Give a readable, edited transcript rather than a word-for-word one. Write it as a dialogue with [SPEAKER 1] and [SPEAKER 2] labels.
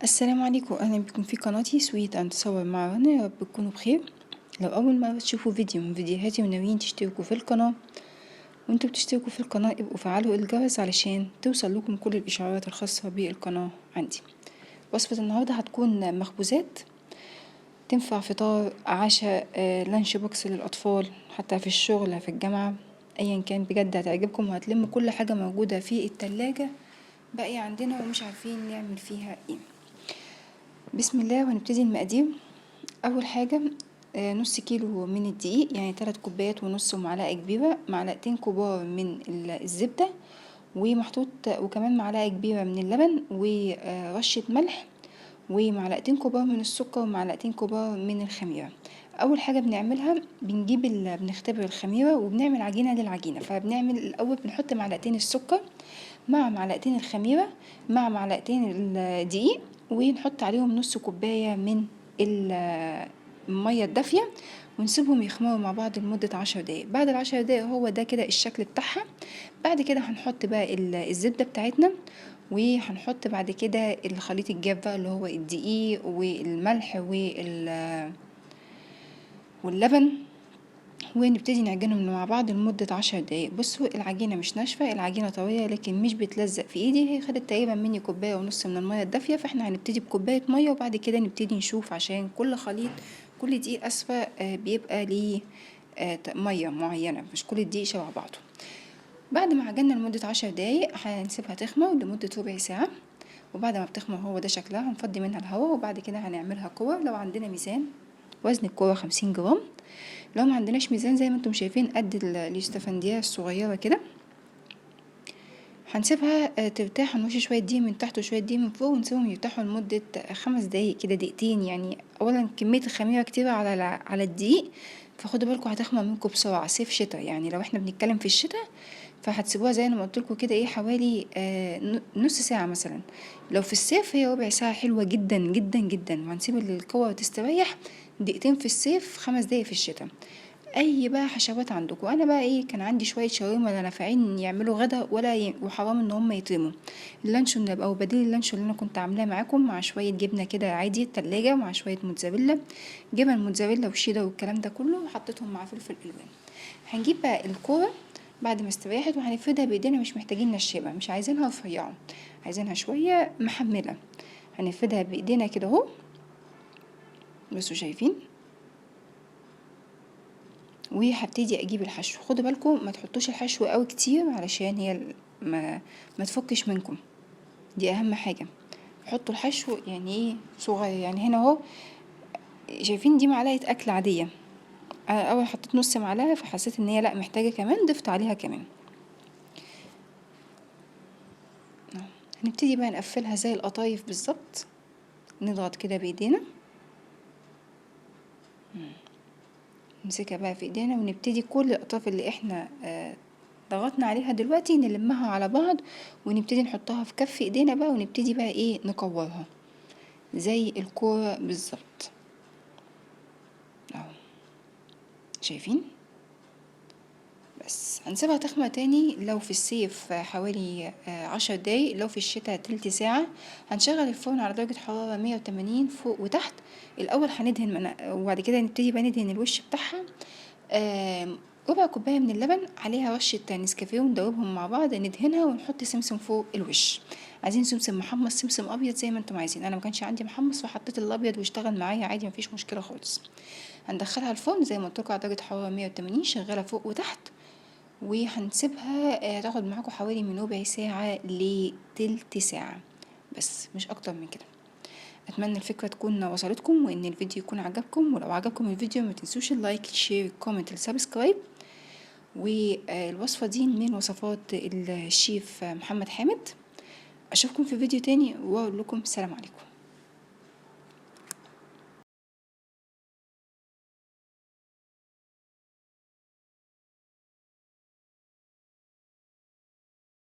[SPEAKER 1] السلام عليكم، اهلا بكم في قناتي سويت اند تصور مع رنا. يا رب تكونوا بخير. لو اول مره تشوفوا فيديو من فيديوهاتي وناويين تشتركوا في القناه، وانتوا بتشتركوا في القناه ابقوا فعلوا الجرس علشان توصل لكم كل الاشعارات الخاصه بالقناه عندي. وصفه النهارده هتكون مخبوزات تنفع فطار، عشاء، لانش بوكس للاطفال، حتى في الشغل في الجامعه، ايا كان. بجد هتعجبكم وهتلم كل حاجه موجوده في التلاجة باقي عندنا ومش عارفين نعمل فيها ايه. بسم الله. وهنبتدي المقادير. اول حاجة نص كيلو من الدقيق، يعني 3 كوبايات ونص ومعلقة كبيرة، معلقتين كبار من الزبدة، ومحطوط وكمان معلقة كبيرة من اللبن، ورشة ملح، ومعلقتين كبار من السكر، ومعلقتين كبار من الخميرة. اول حاجة بنعملها بنختبر الخميرة وبنعمل عجينة للعجينة. فبنعمل الاول بنحط معلقتين السكر مع معلقتين الخميرة مع معلقتين الدقيق، ونحط عليهم نص كوباية من المية الدافية، ونسيبهم يخمروا مع بعض لمدة 10 دقايق. بعد ال10 دقايق هو ده كده الشكل بتاعها. بعد كده هنحط بقى الزبدة بتاعتنا، وهنحط بعد كده الخليط الجاف بقى اللي هو الدقيق والملح واللبن، ونبتدي نعجنهم مع بعض لمدة 10 دقايق. بصوا العجينة مش ناشفة، العجينة طرية لكن مش بتلزق في ايدي. هي خدت تقريبا مني كوباية ونص من المية الدافية، فاحنا هنبتدي بكوباية مية وبعد كده نبتدي نشوف، عشان كل خليط كل دقيق اسفة بيبقى ليه مية معينة، مش كل الدقيق شبه بعضه. بعد ما عجنا لمدة 10 دقايق هنسيبها تخمر لمدة ربع ساعة، وبعد ما بتخمر هو ده شكلها. هنفضي منها الهواء وبعد كده هنعملها كور. لو عندنا ميزان وزن الكورة 50 جرام. لو ما عندناش ميزان زي ما انتم شايفين قد الاستفندية الصغيرة كده، هنسيبها ترتاح. هنوش شوية دي من تحت وشوية دي من فوق، ونسيبهم يرتاحوا لمدة 5 دقايق كده، دقيقتين يعني. اولا كمية الخميرة كتيرة على الدقيق، فخدوا بالكم هتخمر منكم بسرعة. صيف شتاء يعني، لو احنا بنتكلم في الشتاء فهتسيبوها زي ما قلت لكم كده ايه حوالي نص ساعة مثلا. لو في الصيف هي ربع ساعة حلوة جدا جدا جدا. وهنسيب الكور تستريح دقيقتين في الصيف، 5 دقايق في الشتاء. اي بقى حشوات عندكم. انا بقى ايه، كان عندي شويه شاورما لا نافعين يعملوا غدا وحرام ان هم يترموا. اللانشون او بديل اللانشون اللي انا كنت عاملاه معاكم، مع شويه جبنه كده عادي التلاجة، مع شويه موتزاريلا، جبن موتزاريلا وشيدر والكلام ده كله، وحطيتهم مع فلفل الوان. هنجيب بقى الكوره بعد ما استريحت وهنفردها بايدينا، مش محتاجين نشيبها، مش عايزينها رفيعه، عايزينها شويه محمله. هنفردها بايدينا كده اهو. بصوا شايفين. وهبتدي اجيب الحشو. خدوا بالكم ما تحطوش الحشو قوي كتير علشان هي ما تفكش منكم، دي اهم حاجه. حطوا الحشو يعني ايه صغير. يعني هنا اهو شايفين دي معلقه اكل عاديه، انا اول حطيت نص معلقه فحسيت ان هي لا محتاجه كمان، ضفت عليها كمان. هنبتدي بقى نقفلها زي القطايف بالظبط. نضغط كده بايدينا، نمسكها بقى في ايدينا، ونبتدي كل الاطراف اللي احنا ضغطنا عليها دلوقتي نلمها على بعض، ونبتدي نحطها في كف ايدينا بقى، ونبتدي بقى ايه نكورها زي الكورة بالظبط اهو. شايفين. بس هنسيبها تخمر تاني. لو في الصيف حوالي 10 دقايق، لو في الشتاء تلت ساعة. هنشغل الفرن على درجة حرارة 180 فوق وتحت. الأول هندهن وبعد كده نبتدي بقى ندهن الوش بتاعها. ربع كوباية من اللبن، عليها رشة نسكافيه، وندوبهم مع بعض، ندهنها ونحط سمسم فوق الوش. عايزين سمسم محمص، سمسم ابيض، زي ما انتم عايزين. انا ما كانش عندي محمص فحطيت الابيض واشتغل معايا عادي، مفيش مشكله خالص. هندخلها الفرن زي ما قلت لكم على درجه حراره 180 شغاله فوق وتحت، وهنسيبها تاخد معاكم حوالي من ربع ساعه لتلت ساعه، بس مش اكتر من كده. اتمنى الفكره تكون وصلتكم وان الفيديو يكون عجبكم. ولو عجبكم الفيديو ما تنسوش اللايك، الشير، الكومنت، السبسكرايب. والوصفه دي من وصفات الشيف محمد حامد. اشوفكم في فيديو تاني واقول لكم السلام عليكم.